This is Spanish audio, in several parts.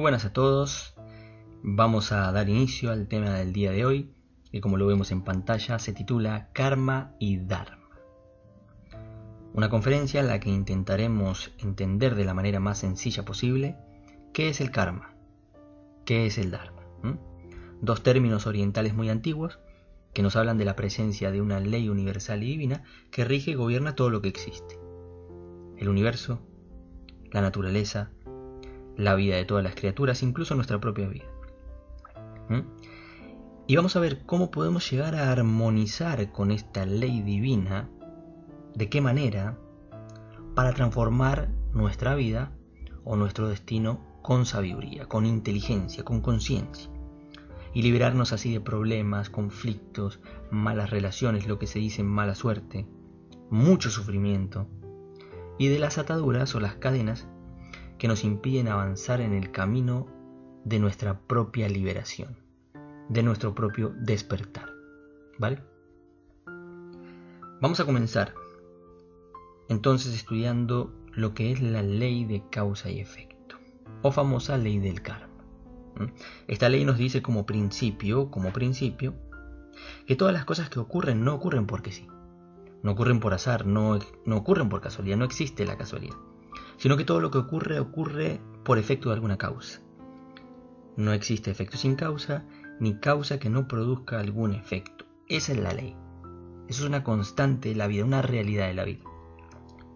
buenas a todos. Vamos a dar inicio al tema del día de hoy, que como lo vemos en pantalla se titula Karma y Dharma. Una conferencia en la que intentaremos entender de la manera más sencilla posible qué es el karma, qué es el dharma. Dos términos orientales muy antiguos que nos hablan de la presencia de una ley universal y divina que rige y gobierna todo lo que existe. El universo, la naturaleza, la vida de todas las criaturas, incluso nuestra propia vida. Y vamos a ver cómo podemos llegar a armonizar con esta ley divina, de qué manera, para transformar nuestra vida o nuestro destino con sabiduría, con inteligencia, con conciencia, y liberarnos así de problemas, conflictos, malas relaciones, lo que se dice mala suerte, mucho sufrimiento, y de las ataduras o las cadenas que nos impiden avanzar en el camino de nuestra propia liberación, de nuestro propio despertar. ¿Vale? Vamos a comenzar entonces estudiando lo que es la ley de causa y efecto, o famosa ley del karma. Esta ley nos dice como principio, que todas las cosas que ocurren no ocurren porque sí, no ocurren por azar, no ocurren por casualidad, no existe la casualidad, sino que todo lo que ocurre por efecto de alguna causa. No existe efecto sin causa, ni causa que no produzca algún efecto. Esa es la ley. Eso es una constante de la vida, una realidad de la vida.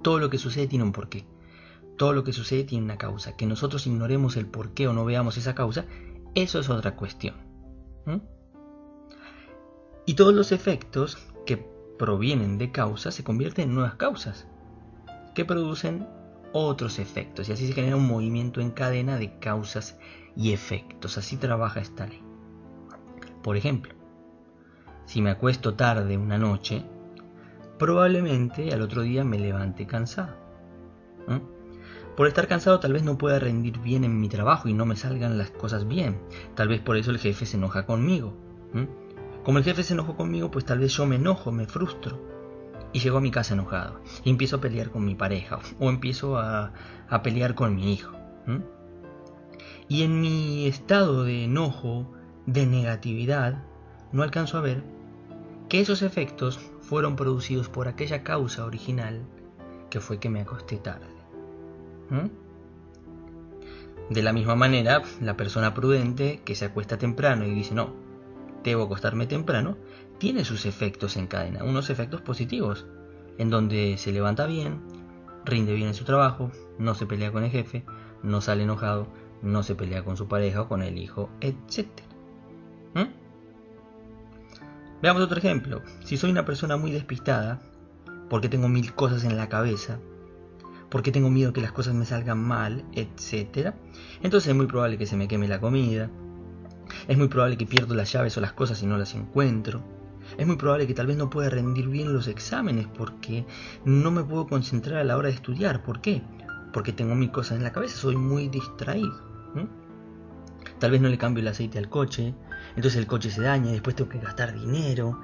Todo lo que sucede tiene un porqué. Todo lo que sucede tiene una causa. Que nosotros ignoremos el porqué o no veamos esa causa, eso es otra cuestión. Y todos los efectos que provienen de causas se convierten en nuevas causas, que producen otros efectos, y así se genera un movimiento en cadena de causas y efectos. Así trabaja esta ley. Por ejemplo, si me acuesto tarde una noche, probablemente al otro día me levante cansado. Por estar cansado tal vez no pueda rendir bien en mi trabajo y no me salgan las cosas bien. Tal vez por eso el jefe se enoja conmigo. Como el jefe se enojó conmigo, pues tal vez yo me enojo, me frustro y llego a mi casa enojado y empiezo a pelear con mi pareja o empiezo a pelear con mi hijo. Y en mi estado de enojo, de negatividad, no alcanzo a ver que esos efectos fueron producidos por aquella causa original que fue que me acosté tarde. De la misma manera, la persona prudente que se acuesta temprano y dice no, debo acostarme temprano, tiene sus efectos en cadena, unos efectos positivos, en donde se levanta bien, rinde bien en su trabajo, no se pelea con el jefe, no sale enojado, no se pelea con su pareja o con el hijo, etc. Veamos otro ejemplo. Si soy una persona muy despistada, porque tengo 1000 cosas en la cabeza, porque tengo miedo que las cosas me salgan mal, etc., entonces es muy probable que se me queme la comida, es muy probable que pierdo las llaves o las cosas y no las encuentro, es muy probable que tal vez no pueda rendir bien los exámenes porque no me puedo concentrar a la hora de estudiar. ¿Por qué? Porque tengo 1000 cosas en la cabeza, soy muy distraído. Tal vez no le cambio el aceite al coche, entonces el coche se daña y después tengo que gastar dinero.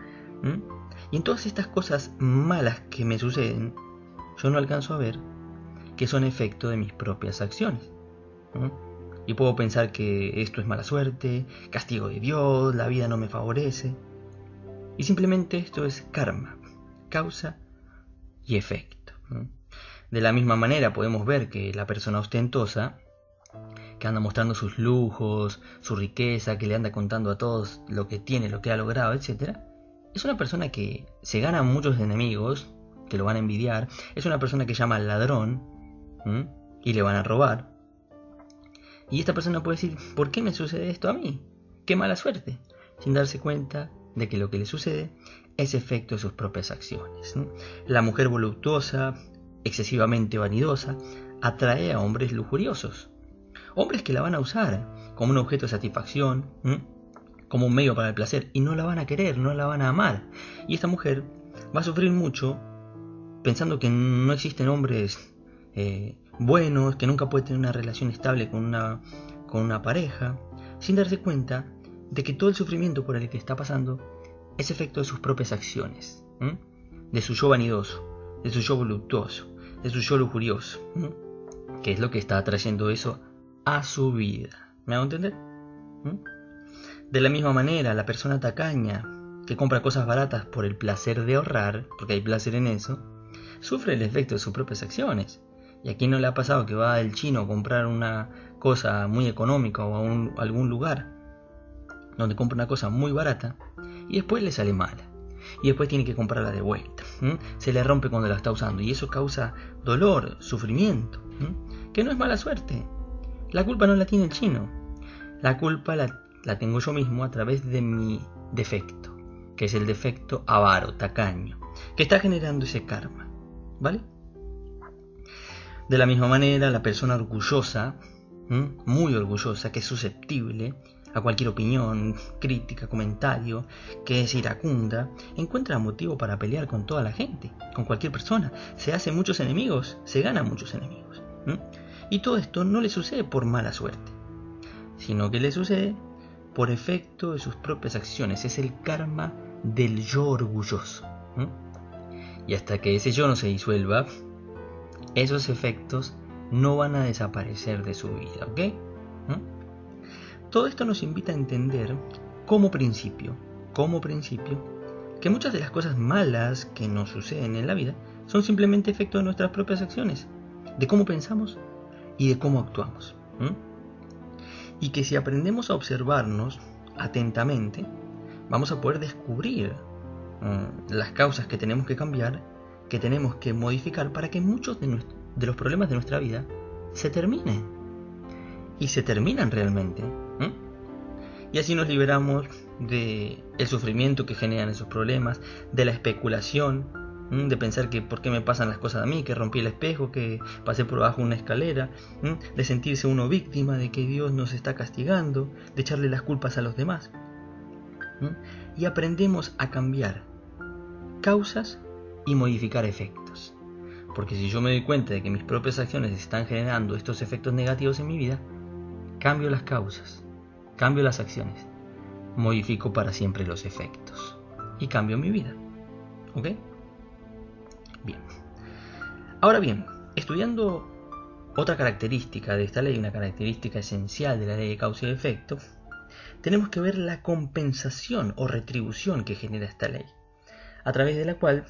Y en todas estas cosas malas que me suceden, yo no alcanzo a ver que son efecto de mis propias acciones. Y puedo pensar que esto es mala suerte, castigo de Dios, la vida no me favorece. Y simplemente esto es karma, causa y efecto. De la misma manera podemos ver que la persona ostentosa, que anda mostrando sus lujos, su riqueza, que le anda contando a todos lo que tiene, lo que ha logrado, etc., es una persona que se gana muchos enemigos, que lo van a envidiar. Es una persona que llama al ladrón y le van a robar. Y esta persona puede decir, ¿por qué me sucede esto a mí? ¡Qué mala suerte! Sin darse cuenta de que lo que le sucede es efecto de sus propias acciones. La mujer voluptuosa, excesivamente vanidosa, atrae a hombres lujuriosos. Hombres que la van a usar como un objeto de satisfacción, como un medio para el placer, y no la van a querer, no la van a amar. Y esta mujer va a sufrir mucho pensando que no existen hombres buenos, que nunca puede tener una relación estable con una pareja, sin darse cuenta de que todo el sufrimiento por el que está pasando es efecto de sus propias acciones, de su yo vanidoso, de su yo voluptuoso, de su yo lujurioso, que es lo que está atrayendo eso a su vida. ¿Me hago entender? De la misma manera, la persona tacaña que compra cosas baratas por el placer de ahorrar, porque hay placer en eso, sufre el efecto de sus propias acciones. ¿Y a quién no le ha pasado que va el chino a comprar una cosa muy económica o a algún lugar donde compra una cosa muy barata y después le sale mala? Y después tiene que comprarla de vuelta. Se le rompe cuando la está usando y eso causa dolor, sufrimiento, que no es mala suerte. La culpa no la tiene el chino. La culpa la tengo yo mismo a través de mi defecto, que es el defecto avaro, tacaño, que está generando ese karma. ¿Vale? De la misma manera, la persona orgullosa, muy orgullosa, que es susceptible a cualquier opinión, crítica, comentario, que es iracunda, encuentra motivo para pelear con toda la gente, con cualquier persona. Se hace muchos enemigos, se ganan muchos enemigos. Y todo esto no le sucede por mala suerte, sino que le sucede por efecto de sus propias acciones. Es el karma del yo orgulloso. Y hasta que ese yo no se disuelva, esos efectos no van a desaparecer de su vida, ¿ok? Todo esto nos invita a entender como principio, que muchas de las cosas malas que nos suceden en la vida son simplemente efecto de nuestras propias acciones, de cómo pensamos y de cómo actuamos. Y que si aprendemos a observarnos atentamente, vamos a poder descubrir las causas que tenemos que cambiar, que tenemos que modificar para que muchos de los problemas de nuestra vida se terminen. Y se terminan realmente. Y así nos liberamos del sufrimiento que generan esos problemas, de la especulación, de pensar que por qué me pasan las cosas a mí, que rompí el espejo, que pasé por abajo una escalera, de sentirse uno víctima, de que Dios nos está castigando, de echarle las culpas a los demás. Y aprendemos a cambiar causas y modificar efectos. Porque si yo me doy cuenta de que mis propias acciones están generando estos efectos negativos en mi vida, cambio las causas, cambio las acciones, modifico para siempre los efectos y cambio mi vida. ¿Ok? Bien. Ahora bien, estudiando otra característica de esta ley, una característica esencial de la ley de causa y efecto, tenemos que ver la compensación o retribución que genera esta ley, a través de la cual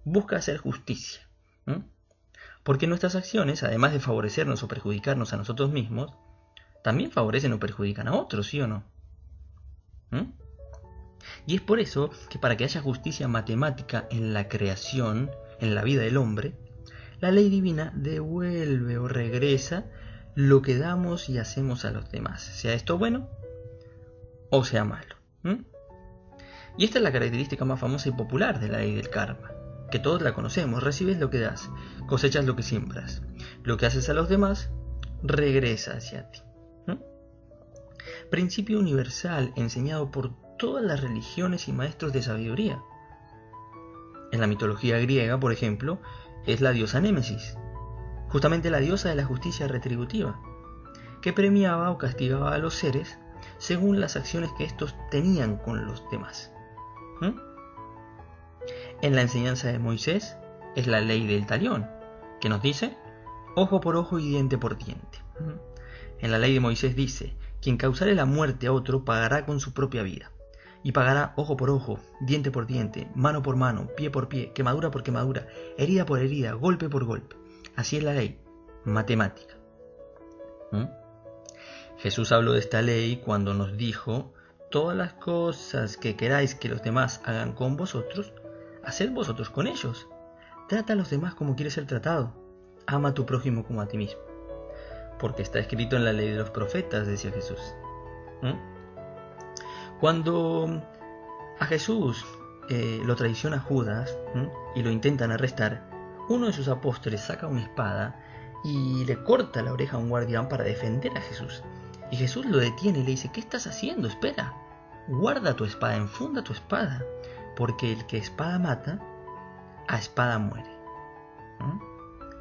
busca hacer justicia. Porque nuestras acciones, además de favorecernos o perjudicarnos a nosotros mismos, también favorecen o perjudican a otros, ¿sí o no? Y es por eso que para que haya justicia matemática en la creación, en la vida del hombre, la ley divina devuelve o regresa lo que damos y hacemos a los demás, sea esto bueno o sea malo. Y esta es la característica más famosa y popular de la ley del karma, que todos la conocemos: recibes lo que das, cosechas lo que siembras, lo que haces a los demás regresa hacia ti. Principio universal enseñado por todas las religiones y maestros de sabiduría. En la mitología griega, por ejemplo, es la diosa Némesis, justamente la diosa de la justicia retributiva, que premiaba o castigaba a los seres según las acciones que estos tenían con los demás. En la enseñanza de Moisés es la ley del talión, que nos dice ojo por ojo y diente por diente. En la ley de Moisés dice: quien causare la muerte a otro pagará con su propia vida, y pagará ojo por ojo, diente por diente, mano por mano, pie por pie, quemadura por quemadura, herida por herida, golpe por golpe. Así es la ley matemática. Jesús habló de esta ley cuando nos dijo: todas las cosas que queráis que los demás hagan con vosotros, haced vosotros con ellos. Trata a los demás como quieres ser tratado. Ama a tu prójimo como a ti mismo. Porque está escrito en la ley de los profetas, decía Jesús. Cuando a Jesús lo traiciona Judas y lo intentan arrestar, uno de sus apóstoles saca una espada y le corta la oreja a un guardián para defender a Jesús. Y Jesús lo detiene y le dice: ¿qué estás haciendo? Espera, guarda tu espada, enfunda tu espada, porque el que espada mata, a espada muere.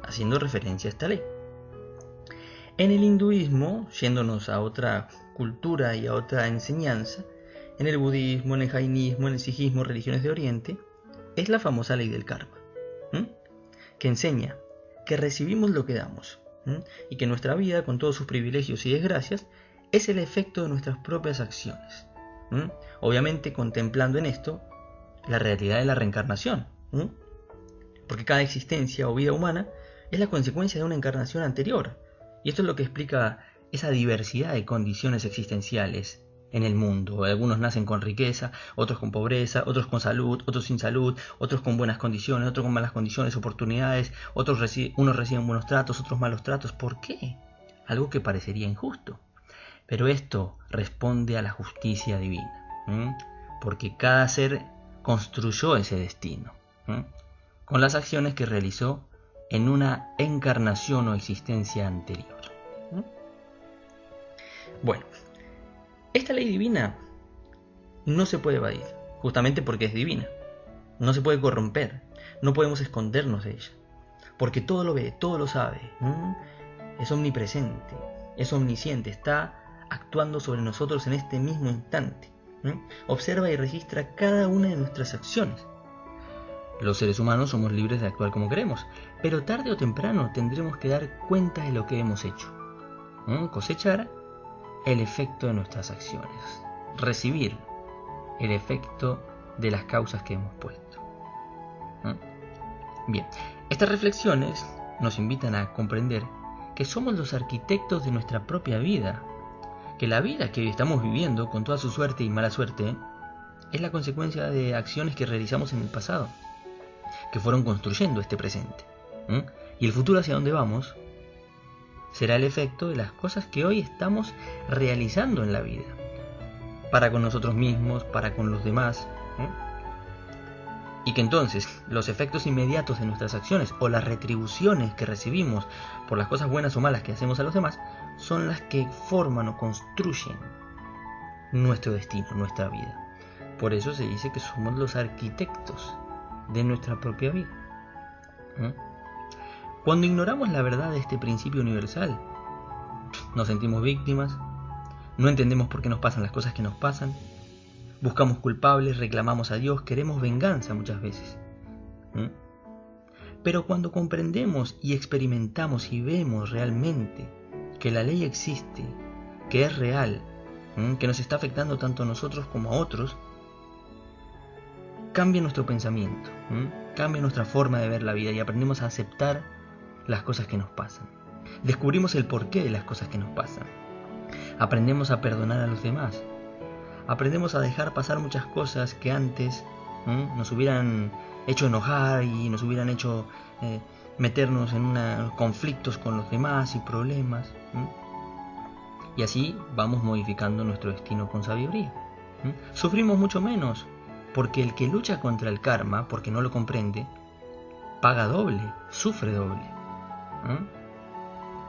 Haciendo referencia a esta ley. En el hinduismo, yéndonos a otra cultura y a otra enseñanza, en el budismo, en el jainismo, en el sijismo, religiones de Oriente, es la famosa ley del karma, que enseña que recibimos lo que damos, y que nuestra vida, con todos sus privilegios y desgracias, es el efecto de nuestras propias acciones. Obviamente contemplando en esto la realidad de la reencarnación. Porque cada existencia o vida humana es la consecuencia de una encarnación anterior. Y esto es lo que explica esa diversidad de condiciones existenciales en el mundo. Algunos nacen con riqueza, otros con pobreza, otros con salud, otros sin salud, otros con buenas condiciones, otros con malas condiciones, oportunidades, unos reciben buenos tratos, otros malos tratos. ¿Por qué? Algo que parecería injusto. Pero esto responde a la justicia divina, porque cada ser construyó ese destino con las acciones que realizó en una encarnación o existencia anterior. Bueno, esta ley divina no se puede evadir, justamente porque es divina. No se puede corromper, no podemos escondernos de ella, porque todo lo ve, todo lo sabe, es omnipresente, es omnisciente, está actuando sobre nosotros en este mismo instante. Observa y registra cada una de nuestras acciones. Los seres humanos somos libres de actuar como queremos, pero tarde o temprano tendremos que dar cuenta de lo que hemos hecho. Cosechar el efecto de nuestras acciones, recibir el efecto de las causas que hemos puesto. Bien, estas reflexiones nos invitan a comprender que somos los arquitectos de nuestra propia vida, que la vida que hoy estamos viviendo, con toda su suerte y mala suerte, es la consecuencia de acciones que realizamos en el pasado, que fueron construyendo este presente. Y el futuro hacia donde vamos será el efecto de las cosas que hoy estamos realizando en la vida, para con nosotros mismos, para con los demás. Y que entonces los efectos inmediatos de nuestras acciones o las retribuciones que recibimos por las cosas buenas o malas que hacemos a los demás son las que forman o construyen nuestro destino, nuestra vida. Por eso se dice que somos los arquitectos de nuestra propia vida. Cuando ignoramos la verdad de este principio universal, nos sentimos víctimas, no entendemos por qué nos pasan las cosas que nos pasan, buscamos culpables, reclamamos a Dios, queremos venganza muchas veces. Pero cuando comprendemos y experimentamos y vemos realmente que la ley existe, que es real, que nos está afectando tanto a nosotros como a otros, cambia nuestro pensamiento, cambia nuestra forma de ver la vida y aprendemos a aceptar las cosas que nos pasan. Descubrimos el porqué de las cosas que nos pasan. Aprendemos a perdonar a los demás. Aprendemos a dejar pasar muchas cosas que antes nos hubieran hecho enojar y nos hubieran hecho meternos en conflictos con los demás y problemas. Y así vamos modificando nuestro destino con sabiduría. Sufrimos mucho menos, porque el que lucha contra el karma, porque no lo comprende, paga doble, sufre doble.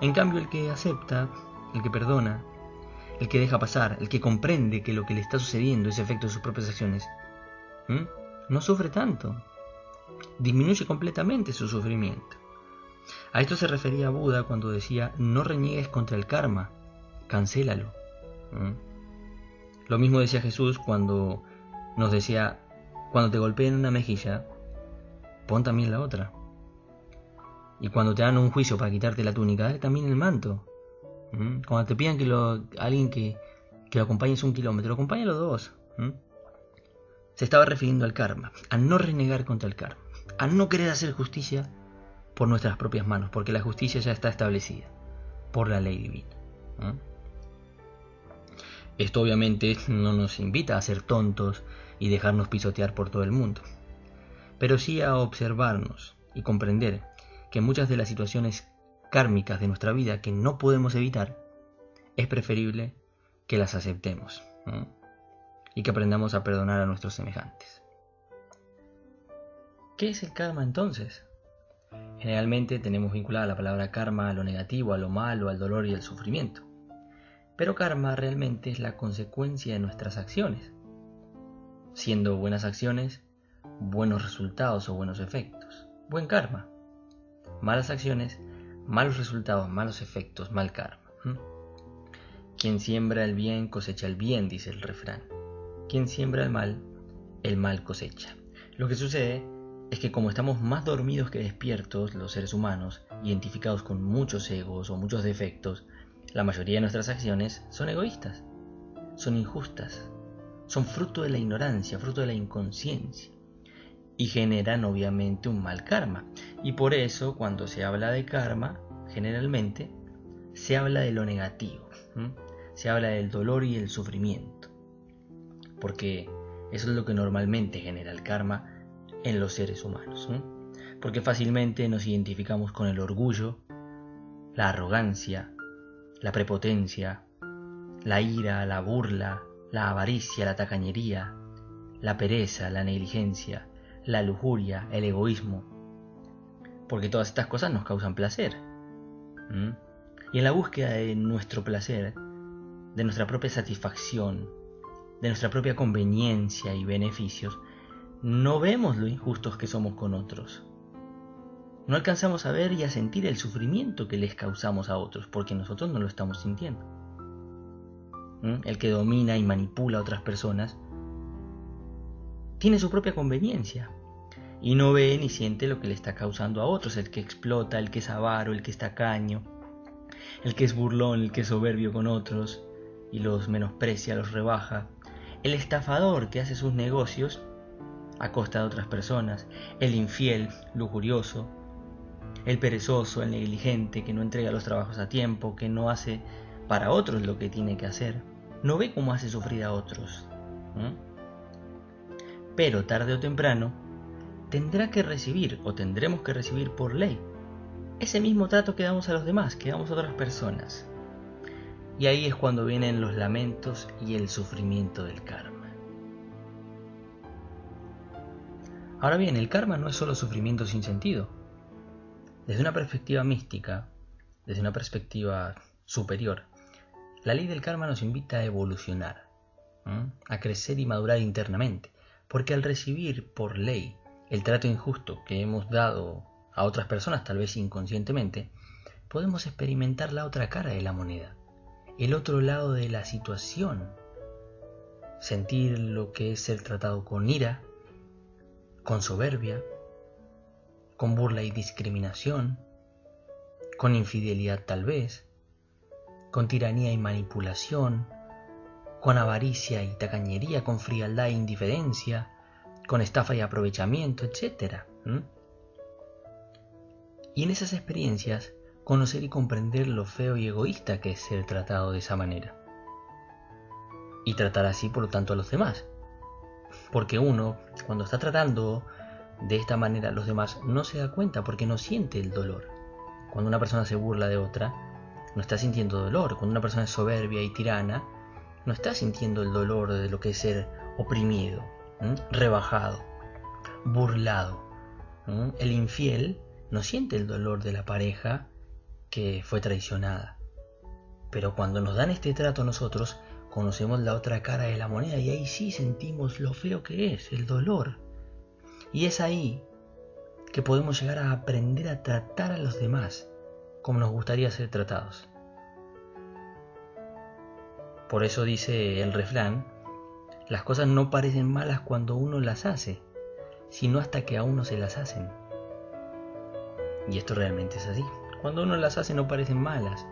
En cambio, el que acepta, el que perdona, el que deja pasar, el que comprende que lo que le está sucediendo es efecto de sus propias acciones, no sufre tanto, disminuye completamente su sufrimiento. A esto se refería Buda cuando decía: no reniegues contra el karma, cancélalo. Lo mismo decía Jesús cuando nos decía: cuando te golpeen una mejilla, pon también la otra. Y cuando te dan un juicio para quitarte la túnica, dale también el manto. Cuando te pidan alguien que lo acompañes 1 kilómetro, acompáñalo 2. Se estaba refiriendo al karma, a no renegar contra el karma, a no querer hacer justicia por nuestras propias manos, porque la justicia ya está establecida por la ley divina. Esto obviamente no nos invita a ser tontos y dejarnos pisotear por todo el mundo, pero sí a observarnos y comprender que muchas de las situaciones kármicas de nuestra vida que no podemos evitar, es preferible que las aceptemos y que aprendamos a perdonar a nuestros semejantes. ¿Qué es el karma entonces? Generalmente tenemos vinculada la palabra karma a lo negativo, a lo malo, al dolor y al sufrimiento. Pero karma realmente es la consecuencia de nuestras acciones. Siendo buenas acciones, buenos resultados o buenos efectos. Buen karma. Malas acciones, malos resultados, malos efectos, mal karma. Quien siembra el bien cosecha el bien, dice el refrán. Quien siembra el mal cosecha. Lo que sucede es que como estamos más dormidos que despiertos, los seres humanos, identificados con muchos egos o muchos defectos, la mayoría de nuestras acciones son egoístas, son injustas, son fruto de la ignorancia, fruto de la inconsciencia y generan obviamente un mal karma. Y por eso cuando se habla de karma, generalmente se habla de lo negativo, se habla del dolor y el sufrimiento, porque eso es lo que normalmente genera el karma en los seres humanos, porque fácilmente nos identificamos con el orgullo, la arrogancia, la prepotencia, la ira, la burla, la avaricia, la tacañería, la pereza, la negligencia, la lujuria, el egoísmo, porque todas estas cosas nos causan placer. Y en la búsqueda de nuestro placer, de nuestra propia satisfacción, de nuestra propia conveniencia y beneficios, no vemos lo injustos que somos con otros. No alcanzamos a ver y a sentir el sufrimiento que les causamos a otros, porque nosotros no lo estamos sintiendo. El que domina y manipula a otras personas tiene su propia conveniencia y no ve ni siente lo que le está causando a otros, el que explota, el que es avaro, el que es tacaño, el que es burlón, el que es soberbio con otros y los menosprecia, los rebaja, el estafador que hace sus negocios a costa de otras personas, el infiel, lujurioso, el perezoso, el negligente que no entrega los trabajos a tiempo, que no hace para otros lo que tiene que hacer, no ve cómo hace sufrir a otros. Pero tarde o temprano tendrá que recibir o tendremos que recibir por ley ese mismo trato que damos a los demás, que damos a otras personas. Y ahí es cuando vienen los lamentos y el sufrimiento del karma. Ahora bien, el karma no es solo sufrimiento sin sentido. Desde una perspectiva mística, desde una perspectiva superior, la ley del karma nos invita a evolucionar, a crecer y madurar internamente, porque al recibir por ley el trato injusto que hemos dado a otras personas, tal vez inconscientemente, podemos experimentar la otra cara de la moneda, el otro lado de la situación, sentir lo que es ser tratado con ira, con soberbia, con burla y discriminación, con infidelidad tal vez, con tiranía y manipulación, con avaricia y tacañería, con frialdad e indiferencia, con estafa y aprovechamiento, etc. Y en esas experiencias, conocer y comprender lo feo y egoísta que es ser tratado de esa manera. Y tratar así, por lo tanto, a los demás. Porque uno, cuando está tratando de esta manera a los demás, no se da cuenta porque no siente el dolor. Cuando una persona se burla de otra, no está sintiendo dolor. Cuando una persona es soberbia y tirana, no está sintiendo el dolor de lo que es ser oprimido, rebajado, burlado. El infiel no siente el dolor de la pareja que fue traicionada. Pero cuando nos dan este trato a nosotros, conocemos la otra cara de la moneda y ahí sí sentimos lo feo que es, el dolor. Y es ahí que podemos llegar a aprender a tratar a los demás como nos gustaría ser tratados. Por eso dice el refrán, las cosas no parecen malas cuando uno las hace, sino hasta que a uno se las hacen. Y esto realmente es así. Cuando uno las hace no parecen malas,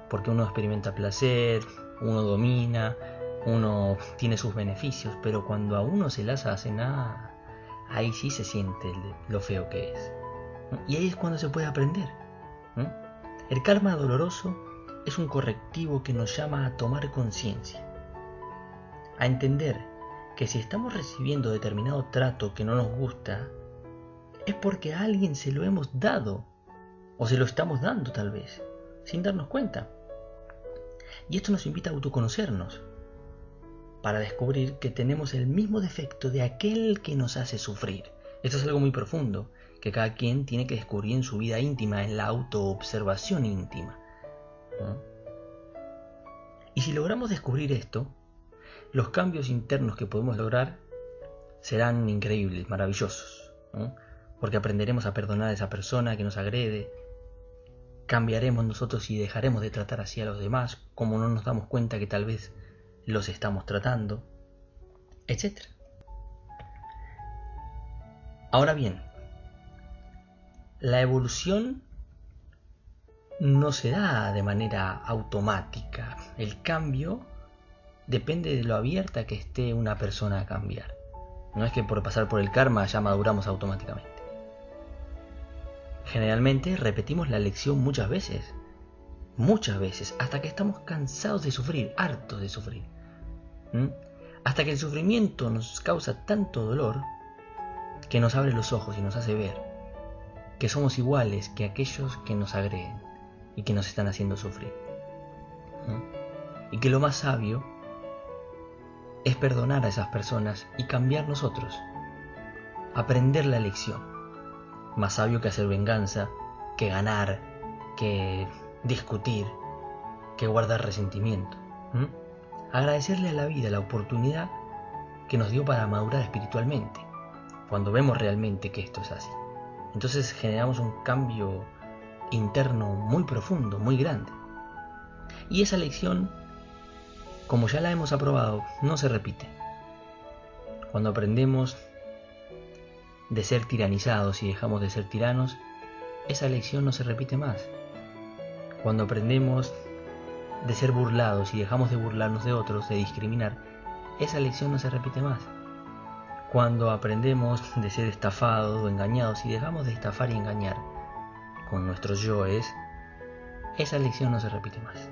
porque uno experimenta placer, uno domina, uno tiene sus beneficios, pero cuando a uno se las hacen, ahí sí se siente lo feo que es. Y ahí es cuando se puede aprender. El karma doloroso es un correctivo que nos llama a tomar conciencia, a entender que si estamos recibiendo determinado trato que no nos gusta, es porque a alguien se lo hemos dado, o se lo estamos dando tal vez, sin darnos cuenta. Y esto nos invita a autoconocernos, para descubrir que tenemos el mismo defecto de aquel que nos hace sufrir. Esto es algo muy profundo, que cada quien tiene que descubrir en su vida íntima, en la autoobservación íntima. Y si logramos descubrir esto, los cambios internos que podemos lograr serán increíbles, maravillosos, porque aprenderemos a perdonar a esa persona que nos agrede, cambiaremos nosotros y dejaremos de tratar así a los demás, como no nos damos cuenta que tal vez los estamos tratando, etc. Ahora bien, la evolución no se da de manera automática. El cambio depende de lo abierta que esté una persona a cambiar. No es que por pasar por el karma ya maduramos automáticamente. Generalmente repetimos la lección muchas veces, hasta que estamos cansados de sufrir, hartos de sufrir. Hasta que el sufrimiento nos causa tanto dolor que nos abre los ojos y nos hace ver que somos iguales que aquellos que nos agreden y que nos están haciendo sufrir. Y que lo más sabio es perdonar a esas personas y cambiar nosotros, aprender la lección. Más sabio que hacer venganza, que ganar, que discutir, que guardar resentimiento. Agradecerle a la vida la oportunidad que nos dio para madurar espiritualmente, cuando vemos realmente que esto es así. Entonces generamos un cambio interno muy profundo, muy grande. Y esa lección, como ya la hemos aprobado, no se repite. Cuando aprendemos de ser tiranizados y dejamos de ser tiranos, esa lección no se repite más. Cuando aprendemos de ser burlados y dejamos de burlarnos de otros, de discriminar, esa lección no se repite más. Cuando aprendemos de ser estafados o engañados y dejamos de estafar y engañar con nuestros yoes, esa lección no se repite más.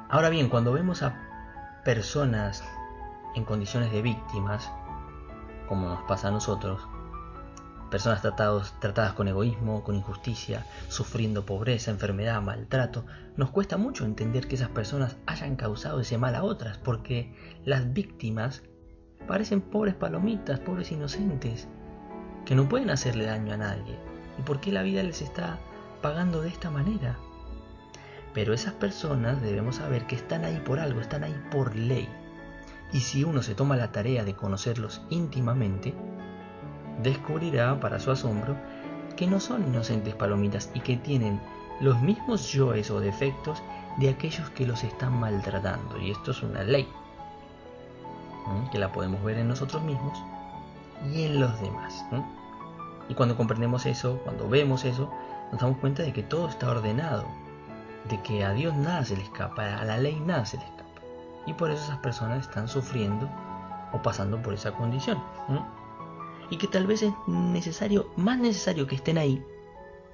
Ahora bien, cuando vemos a personas en condiciones de víctimas, como nos pasa a nosotros, personas tratadas con egoísmo, con injusticia, sufriendo pobreza, enfermedad, maltrato, nos cuesta mucho entender que esas personas hayan causado ese mal a otras, porque las víctimas parecen pobres palomitas, pobres inocentes, que no pueden hacerle daño a nadie. ¿Y por qué la vida les está pagando de esta manera? Pero esas personas debemos saber que están ahí por algo, están ahí por ley. Y si uno se toma la tarea de conocerlos íntimamente, descubrirá para su asombro que no son inocentes palomitas y que tienen los mismos yoes o defectos de aquellos que los están maltratando. Y esto es una ley, que la podemos ver en nosotros mismos y en los demás. Y cuando comprendemos eso, cuando vemos eso, nos damos cuenta de que todo está ordenado, de que a Dios nada se le escapa, a la ley nada se le escapa. Y por eso esas personas están sufriendo o pasando por esa condición. Y que tal vez es más necesario que estén ahí,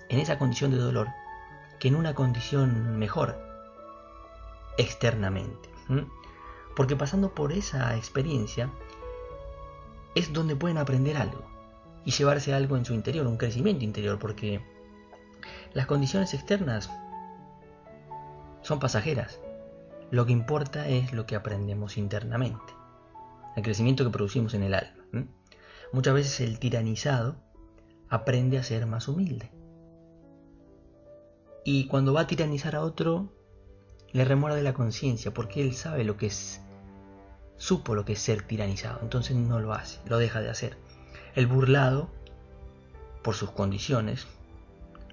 en esa condición de dolor, que en una condición mejor, externamente. Porque pasando por esa experiencia, es donde pueden aprender algo, y llevarse algo en su interior, un crecimiento interior, porque las condiciones externas son pasajeras. Lo que importa es lo que aprendemos internamente, el crecimiento que producimos en el alma. Muchas veces el tiranizado aprende a ser más humilde. Y cuando va a tiranizar a otro, le remuerde la conciencia, porque él sabe lo que es, supo lo que es ser tiranizado, entonces no lo hace, lo deja de hacer. El burlado, por sus condiciones,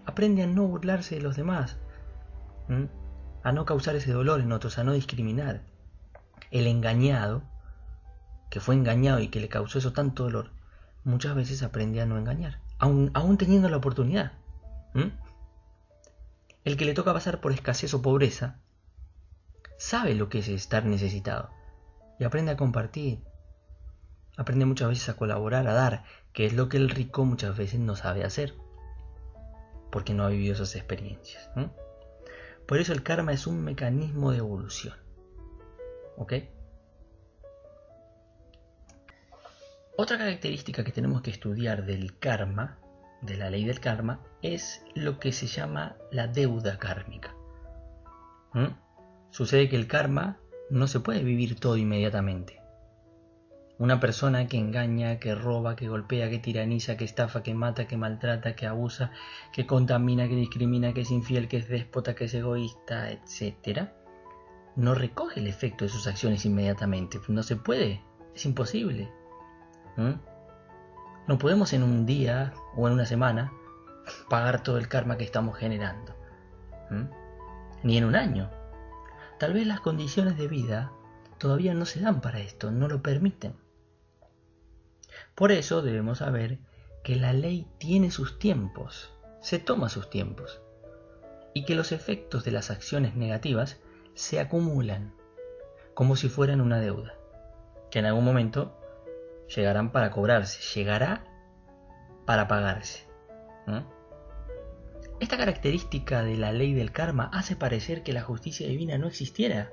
aprende a no burlarse de los demás, a no causar ese dolor en otros, a no discriminar. El engañado, que fue engañado y que le causó eso tanto dolor, muchas veces aprende a no engañar, aún teniendo la oportunidad. El que le toca pasar por escasez o pobreza, sabe lo que es estar necesitado y aprende a compartir. Aprende muchas veces a colaborar, a dar, que es lo que el rico muchas veces no sabe hacer, porque no ha vivido esas experiencias. Por eso el karma es un mecanismo de evolución. ¿Ok? Otra característica que tenemos que estudiar del karma, de la ley del karma, es lo que se llama la deuda kármica. Sucede que el karma no se puede vivir todo inmediatamente. Una persona que engaña, que roba, que golpea, que tiraniza, que estafa, que mata, que maltrata, que abusa, que contamina, que discrimina, que es infiel, que es déspota, que es egoísta, etc., no recoge el efecto de sus acciones inmediatamente. No se puede, es imposible. No podemos en un día o en una semana pagar todo el karma que estamos generando. Ni en un año. Tal vez las condiciones de vida todavía no se dan para esto, no lo permiten. Por eso debemos saber que la ley tiene sus tiempos, se toma sus tiempos y que los efectos de las acciones negativas se acumulan como si fueran una deuda, que en algún momento llegarán para cobrarse, llegará para pagarse. Esta característica de la ley del karma hace parecer que la justicia divina no existiera,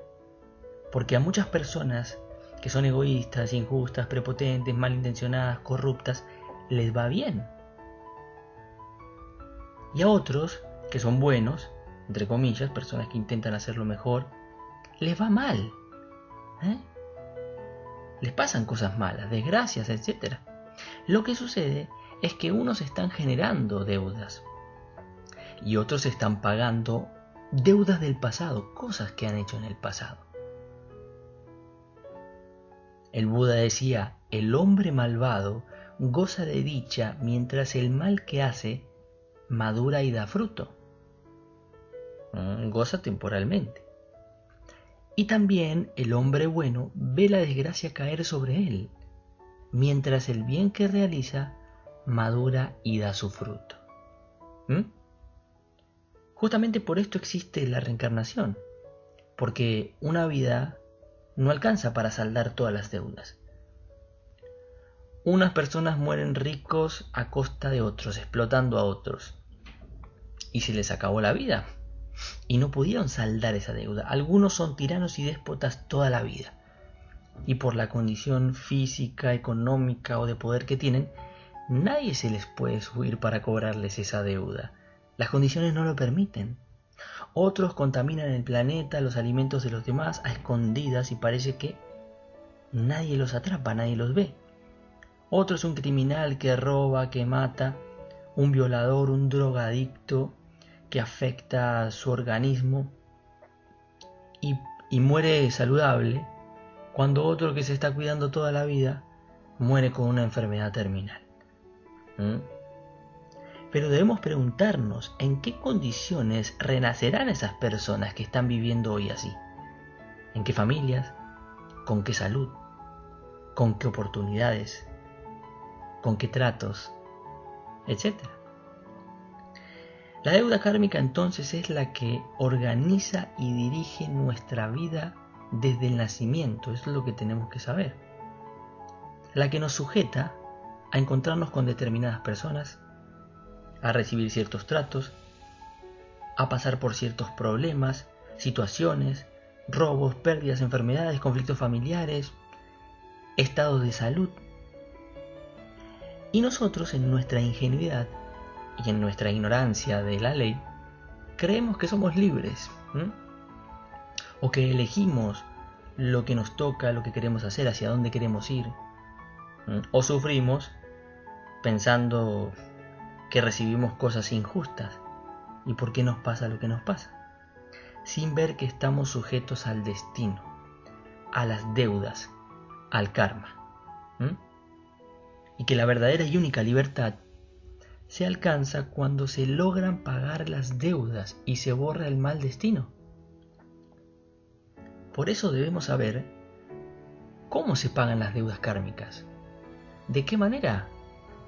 porque a muchas personas que son egoístas, injustas, prepotentes, malintencionadas, corruptas, les va bien. Y a otros, que son buenos, entre comillas, personas que intentan hacerlo mejor, les va mal. Les pasan cosas malas, desgracias, etc. Lo que sucede es que unos están generando deudas y otros están pagando deudas del pasado, cosas que han hecho en el pasado. El Buda decía, el hombre malvado goza de dicha mientras el mal que hace madura y da fruto. Goza temporalmente. Y también el hombre bueno ve la desgracia caer sobre él, mientras el bien que realiza madura y da su fruto. Justamente por esto existe la reencarnación, porque una vida no alcanza para saldar todas las deudas. Unas personas mueren ricos a costa de otros, explotando a otros, y se les acabó la vida, y no pudieron saldar esa deuda. Algunos son tiranos y déspotas toda la vida, y por la condición física, económica o de poder que tienen, nadie se les puede subir para cobrarles esa deuda. Las condiciones no lo permiten. Otros contaminan el planeta, los alimentos de los demás a escondidas y parece que nadie los atrapa, nadie los ve. Otro es un criminal que roba, que mata, un violador, un drogadicto que afecta su organismo y muere saludable, cuando otro que se está cuidando toda la vida muere con una enfermedad terminal. Pero debemos preguntarnos en qué condiciones renacerán esas personas que están viviendo hoy así. ¿En qué familias? ¿Con qué salud? ¿Con qué oportunidades? ¿Con qué tratos? Etcétera. La deuda kármica entonces es la que organiza y dirige nuestra vida desde el nacimiento, eso es lo que tenemos que saber. La que nos sujeta a encontrarnos con determinadas personas, a recibir ciertos tratos, a pasar por ciertos problemas, situaciones, robos, pérdidas, enfermedades, conflictos familiares, estados de salud. Y nosotros, en nuestra ingenuidad y en nuestra ignorancia de la ley, creemos que somos libres, o que elegimos lo que nos toca, lo que queremos hacer, hacia dónde queremos ir, o sufrimos pensando que recibimos cosas injustas y por qué nos pasa lo que nos pasa, sin ver que estamos sujetos al destino, a las deudas, al karma, y que la verdadera y única libertad se alcanza cuando se logran pagar las deudas y se borra el mal destino. Por eso debemos saber cómo se pagan las deudas kármicas, de qué manera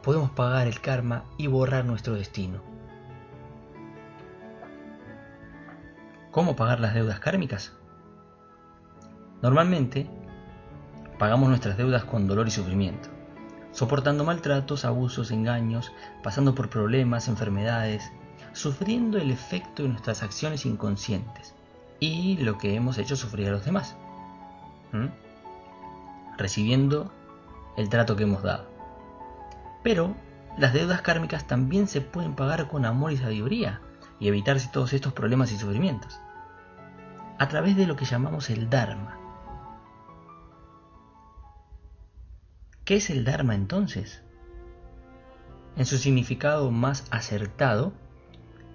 podemos pagar el karma y borrar nuestro destino. ¿Cómo pagar las deudas kármicas? Normalmente, pagamos nuestras deudas con dolor y sufrimiento, soportando maltratos, abusos, engaños, pasando por problemas, enfermedades, sufriendo el efecto de nuestras acciones inconscientes y lo que hemos hecho sufrir a los demás, recibiendo el trato que hemos dado. Pero las deudas kármicas también se pueden pagar con amor y sabiduría y evitarse todos estos problemas y sufrimientos, a través de lo que llamamos el Dharma. ¿Qué es el Dharma entonces? En su significado más acertado,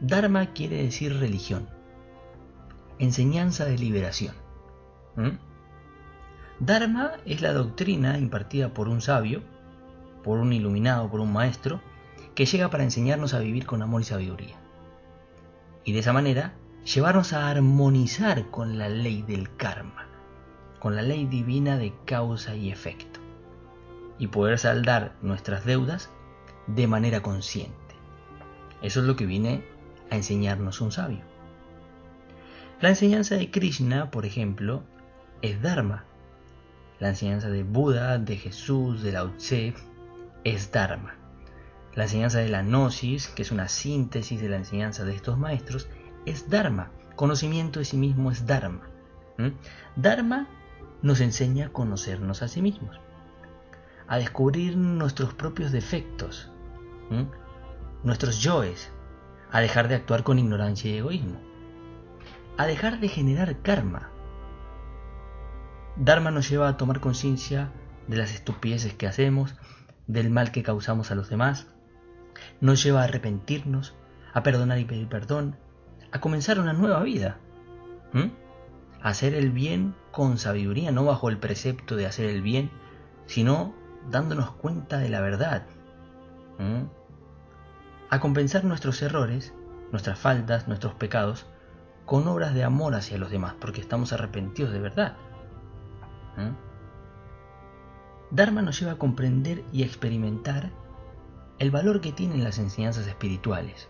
Dharma quiere decir religión, enseñanza de liberación. Dharma es la doctrina impartida por un sabio, por un iluminado, por un maestro, que llega para enseñarnos a vivir con amor y sabiduría. Y de esa manera, llevarnos a armonizar con la ley del karma, con la ley divina de causa y efecto, y poder saldar nuestras deudas de manera consciente. Eso es lo que viene a enseñarnos un sabio. La enseñanza de Krishna, por ejemplo, es Dharma. La enseñanza de Buda, de Jesús, de Lao Tse, es Dharma. La enseñanza de la Gnosis, que es una síntesis de la enseñanza de estos maestros, es Dharma. Conocimiento de sí mismo es Dharma. Dharma nos enseña a conocernos a sí mismos, a descubrir nuestros propios defectos, nuestros yoes, a dejar de actuar con ignorancia y egoísmo, a dejar de generar karma. Dharma nos lleva a tomar conciencia de las estupideces que hacemos, del mal que causamos a los demás, nos lleva a arrepentirnos, a perdonar y pedir perdón, a comenzar una nueva vida, a hacer el bien con sabiduría, no bajo el precepto de hacer el bien, sino dándonos cuenta de la verdad, a compensar nuestros errores, nuestras faltas, nuestros pecados, con obras de amor hacia los demás, porque estamos arrepentidos de verdad. Dharma nos lleva a comprender y a experimentar el valor que tienen las enseñanzas espirituales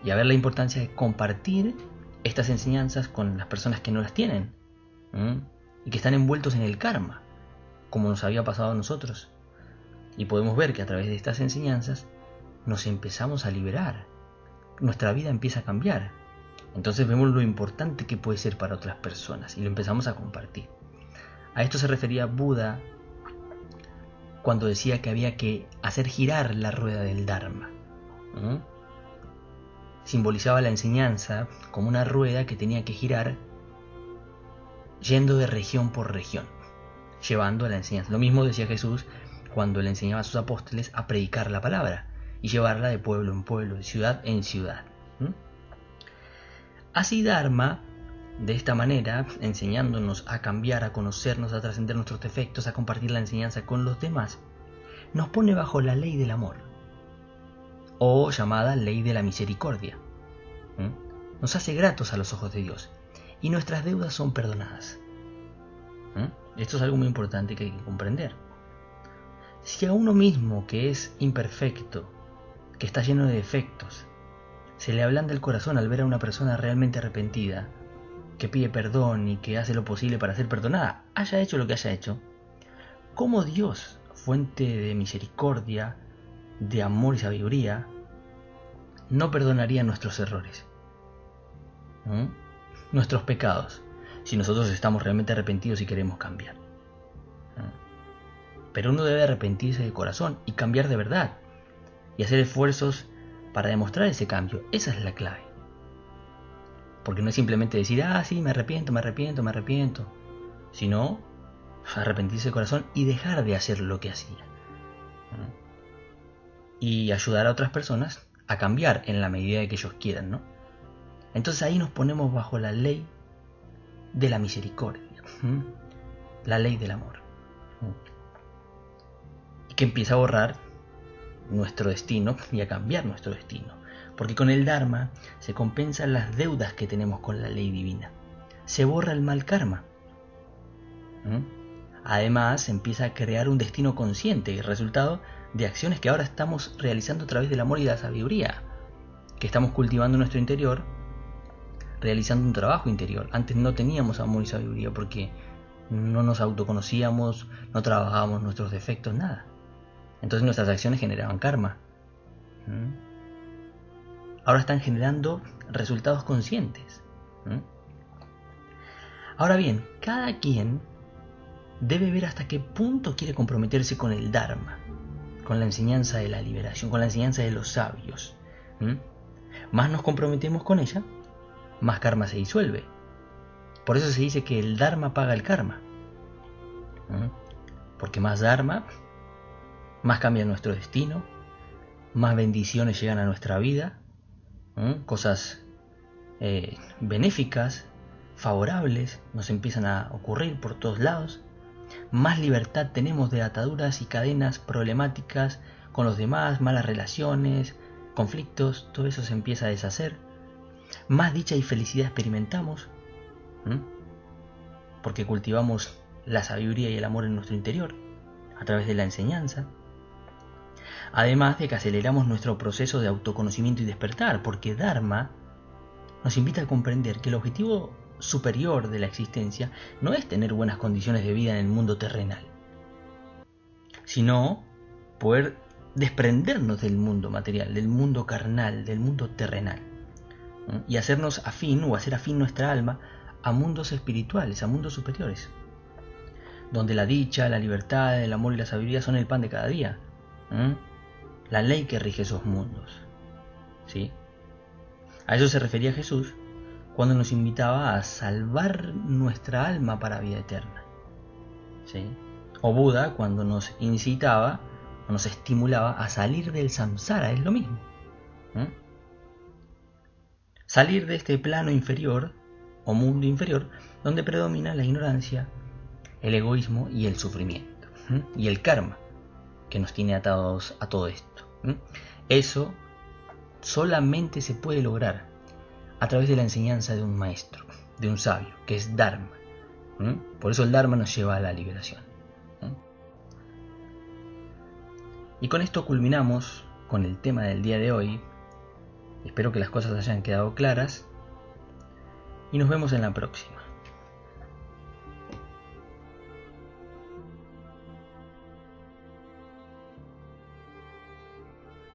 y a ver la importancia de compartir estas enseñanzas con las personas que no las tienen y que están envueltos en el karma, como nos había pasado a nosotros. Y podemos ver que a través de estas enseñanzas nos empezamos a liberar, nuestra vida empieza a cambiar. Entonces vemos lo importante que puede ser para otras personas y lo empezamos a compartir. A esto se refería Buda cuando decía que había que hacer girar la rueda del Dharma. Simbolizaba la enseñanza como una rueda que tenía que girar yendo de región por región, llevando a la enseñanza. Lo mismo decía Jesús cuando le enseñaba a sus apóstoles a predicar la palabra y llevarla de pueblo en pueblo, de ciudad en ciudad. Así Dharma, de esta manera, enseñándonos a cambiar, a conocernos, a trascender nuestros defectos, a compartir la enseñanza con los demás, nos pone bajo la ley del amor, o llamada ley de la misericordia. Nos hace gratos a los ojos de Dios, y nuestras deudas son perdonadas. Esto es algo muy importante que hay que comprender. Si a uno mismo, que es imperfecto, que está lleno de defectos, se le ablanda el corazón al ver a una persona realmente arrepentida, que pide perdón y que hace lo posible para ser perdonada, haya hecho lo que haya hecho, ¿cómo Dios, fuente de misericordia, de amor y sabiduría, no perdonaría nuestros errores, nuestros pecados, si nosotros estamos realmente arrepentidos y queremos cambiar? Pero uno debe arrepentirse de corazón y cambiar de verdad, y hacer esfuerzos para demostrar ese cambio. Esa es la clave. Porque no es simplemente decir, sí, me arrepiento, sino arrepentirse de corazón y dejar de hacer lo que hacía. Y ayudar a otras personas a cambiar en la medida de que ellos quieran, ¿no? Entonces ahí nos ponemos bajo la ley de la misericordia, la ley del amor, y que empieza a borrar nuestro destino y a cambiar nuestro destino. Porque con el Dharma se compensan las deudas que tenemos con la ley divina. Se borra el mal karma. Además, se empieza a crear un destino consciente, el resultado de acciones que ahora estamos realizando a través del amor y la sabiduría, que estamos cultivando en nuestro interior, realizando un trabajo interior. Antes no teníamos amor y sabiduría porque no nos autoconocíamos, no trabajábamos nuestros defectos, nada. Entonces nuestras acciones generaban karma. Ahora están generando resultados conscientes. Ahora bien, cada quien debe ver hasta qué punto quiere comprometerse con el Dharma, con la enseñanza de la liberación, con la enseñanza de los sabios. Más nos comprometemos con ella, más karma se disuelve. Por eso se dice que el Dharma paga el karma. Porque más Dharma, más cambia nuestro destino, más bendiciones llegan a nuestra vida, cosas benéficas, favorables, nos empiezan a ocurrir por todos lados, más libertad tenemos de ataduras y cadenas problemáticas con los demás, malas relaciones, conflictos, todo eso se empieza a deshacer, más dicha y felicidad experimentamos, porque cultivamos la sabiduría y el amor en nuestro interior, a través de la enseñanza. Además de que aceleramos nuestro proceso de autoconocimiento y despertar, porque Dharma nos invita a comprender que el objetivo superior de la existencia no es tener buenas condiciones de vida en el mundo terrenal, sino poder desprendernos del mundo material, del mundo carnal, del mundo terrenal, y hacernos afín o hacer afín nuestra alma a mundos espirituales, a mundos superiores, donde la dicha, la libertad, el amor y la sabiduría son el pan de cada día, la ley que rige esos mundos, ¿sí? A eso se refería Jesús cuando nos invitaba a salvar nuestra alma para vida eterna, ¿sí? O Buda cuando nos incitaba o nos estimulaba a salir del samsara, es lo mismo. Salir de este plano inferior o mundo inferior donde predomina la ignorancia, el egoísmo y el sufrimiento, y el karma que nos tiene atados a todo esto. Eso solamente se puede lograr a través de la enseñanza de un maestro, de un sabio, que es Dharma. Por eso el Dharma nos lleva a la liberación. Y con esto culminamos con el tema del día de hoy. Espero que las cosas hayan quedado claras y nos vemos en la próxima.